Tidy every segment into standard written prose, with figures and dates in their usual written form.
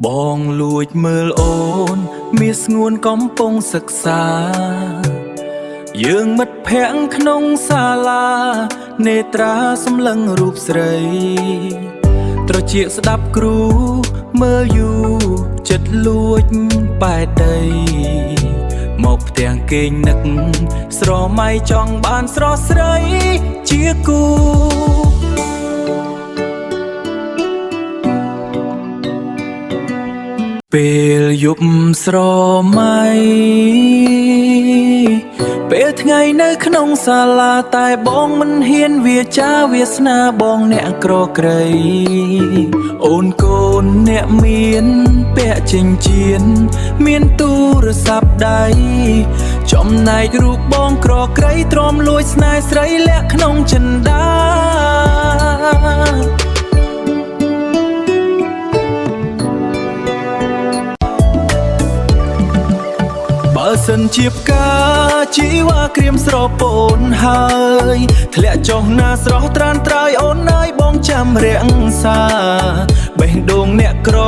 បងលួចមើលអូនមានស្ងួនកំពុងសិក្សាយើងមិត្តភ័ក្តិក្នុងសាលានេត្រាសម្លឹងរូបស្រីត្រចៀកស្ដាប់គ្រូមើលយូរចិត្តលួចបែកដីមកផ្ទាំងគេងនឹកស្រមៃចង់បានស្រស់ស្រីជាគូពេលយប់ស្រមៃពេលថ្ងៃនៅក្នុងសាលាតែបងមិនហ៊ានវាចាវាសនាបងអ្នកក្រក្រៃអូនកូនអ្នកមានពាក់ចិញ្ចៀនមានទូរស័ព្ទដៃចំណែករូបបងក្រក្រៃទ្រាំលួចស្នេហ៍ស្រីលាក់ក្នុងចិន្តាបើសិនជាផ្កាជីវ៉ាក្រៀមស្រពោនហើយធ្លាក់ចុះណាស្រស់ត្រានត្រើយអូនអើយបងចាំរាំងសាបេះដូងអ្នកក្រ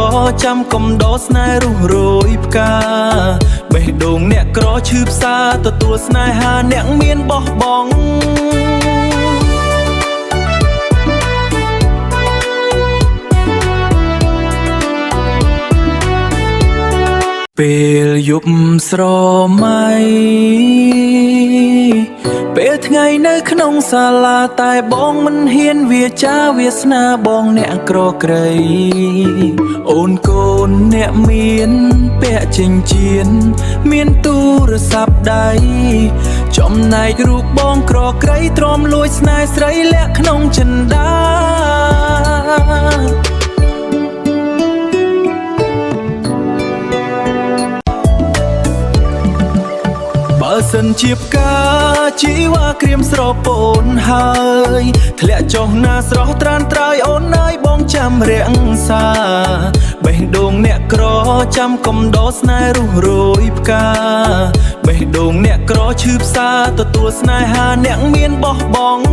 ចាំកំដរស្នេហ៍រុះរយផ្កាបេះដូងអ្នកក្រឈឺផ្សាទទួលស្នេហាអ្នកមានបោះបង់ពេលយប់ស្រមៃពេលថ្ងៃនៅក្នុងសាលាតែបងមិនហ៊ានវាចាវាសនាបងអ្នកក្រក្រៃអូនកូនអ្នកមានពាក់ចិញ្ចៀនមានទូរស័ព្ទដៃចំណែករូបបងក្រក្រៃទ្រាំលួចស្នេហ៍ស្រីលាក់ក្នុងចិន្តាបើសិនជាផ្កាជីវ៉ាក្រៀមស្រពោនហើយធ្លាក់ចុះណាស្រស់ត្រានត្រើយអូនអើយបងចាំរាំងសាបេះដូងអ្នកក្រចាំកំដរស្នេហ៍រុះរយផ្កាបេះដូងអ្នកក្រឈឺផ្សាទទួលស្នេហាអ្នកមានបោះបង់